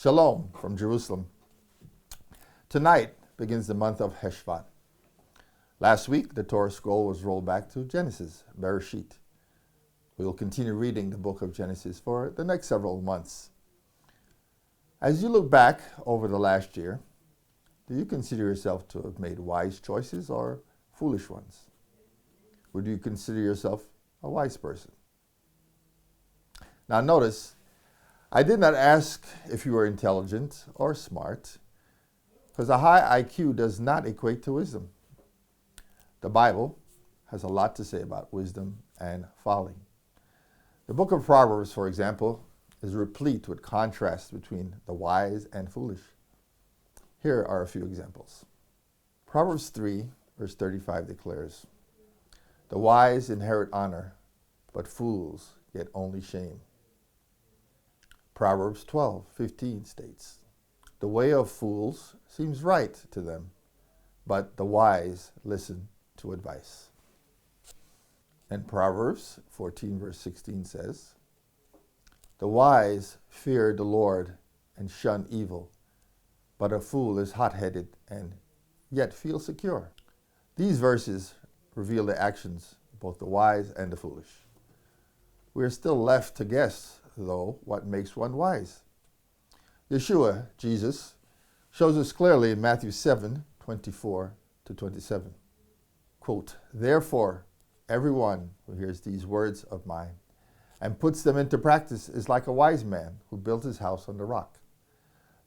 Shalom from Jerusalem. Tonight begins the month of Cheshvan. Last week, the Torah scroll was rolled back to Genesis, Bereshit. We will continue reading the book of Genesis for the next several months. As you look back over the last year, do you consider yourself to have made wise choices or foolish ones? Would you consider yourself a wise person? Now notice, I did not ask if you were intelligent or smart, because a high IQ does not equate to wisdom. The Bible has a lot to say about wisdom and folly. The book of Proverbs, for example, is replete with contrasts between the wise and foolish. Here are a few examples. Proverbs 3, verse 35 declares, "The wise inherit honor, but fools get only shame." Proverbs 12:15 states, "The way of fools seems right to them, but the wise listen to advice." And Proverbs 14, verse 16 says, "The wise fear the Lord and shun evil, but a fool is hot-headed and yet feels secure." These verses reveal the actions of both the wise and the foolish. We are still left to guess, though, what makes one wise. Yeshua, Jesus, shows us clearly in Matthew 7:24-27. Quote, "Therefore, everyone who hears these words of mine and puts them into practice is like a wise man who built his house on the rock.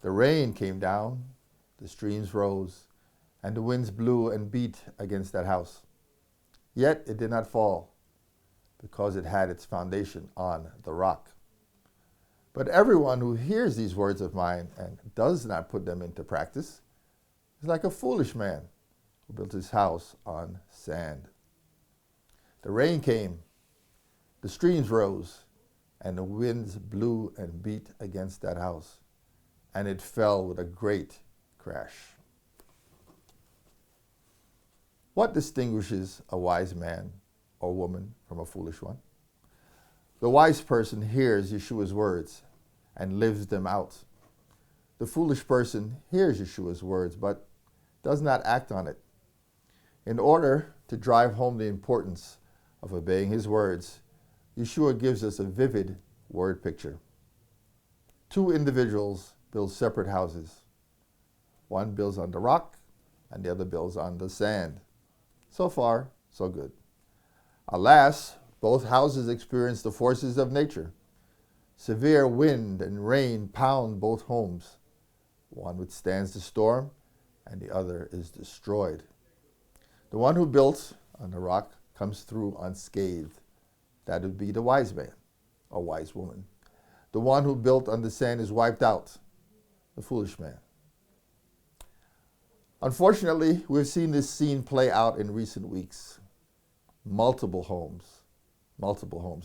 The rain came down, the streams rose, and the winds blew and beat against that house. Yet it did not fall, because it had its foundation on the rock. But everyone who hears these words of mine and does not put them into practice is like a foolish man who built his house on sand. The rain came, the streams rose, and the winds blew and beat against that house, and it fell with a great crash." What distinguishes a wise man or woman from a foolish one? The wise person hears Yeshua's words and lives them out. The foolish person hears Yeshua's words but does not act on it. In order to drive home the importance of obeying his words, Yeshua gives us a vivid word picture. Two individuals build separate houses. One builds on the rock and the other builds on the sand. So far, so good. Alas, both houses experience the forces of nature. Severe wind and rain pound both homes. One withstands the storm, and the other is destroyed. The one who built on the rock comes through unscathed. That would be the wise man or wise woman. The one who built on the sand is wiped out, the foolish man. Unfortunately, we've seen this scene play out in recent weeks. Multiple homes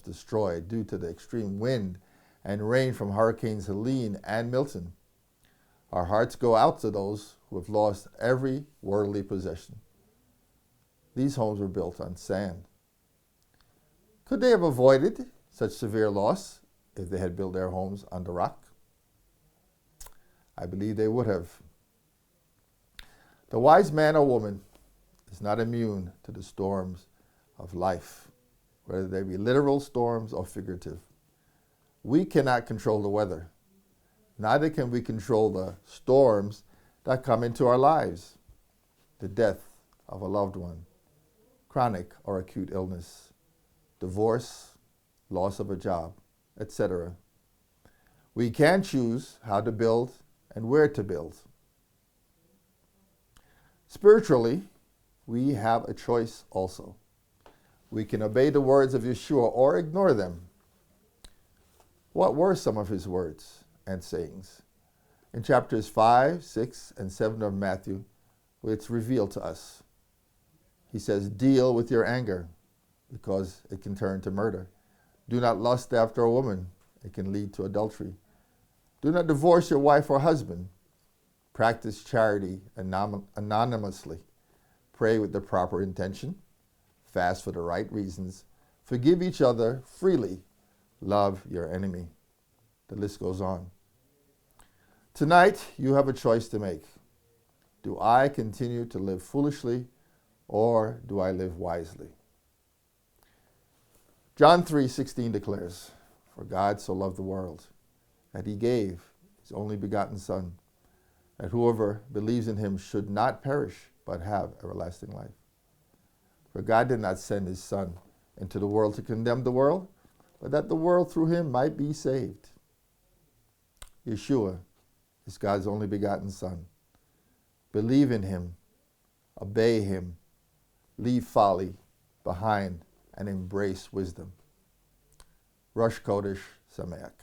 destroyed due to the extreme wind and rain from Hurricanes Helene and Milton. Our hearts go out to those who have lost every worldly possession. These homes were built on sand. Could they have avoided such severe loss if they had built their homes on the rock? I believe they would have. The wise man or woman is not immune to the storms of life, whether they be literal storms or figurative. We cannot control the weather. Neither can we control the storms that come into our lives. The death of a loved one, chronic or acute illness, divorce, loss of a job, etc. We can choose how to build and where to build. Spiritually, we have a choice also. We can obey the words of Yeshua or ignore them. What were some of his words and sayings? In chapters 5, 6, and 7 of Matthew, it's revealed to us. He says, "Deal with your anger, because it can turn to murder. Do not lust after a woman. It can lead to adultery. Do not divorce your wife or husband. Practice charity anonymously. Pray with the proper intention. Fast for the right reasons. Forgive each other freely. Love your enemy." The list goes on. Tonight, you have a choice to make. Do I continue to live foolishly, or do I live wisely? John 3:16 declares, "For God so loved the world, that he gave his only begotten Son, that whoever believes in him should not perish, but have everlasting life." For God did not send his Son into the world to condemn the world, but that the world through him might be saved. Yeshua is God's only begotten Son. Believe in him, obey him, leave folly behind, and embrace wisdom. Rosh Chodesh Sameach.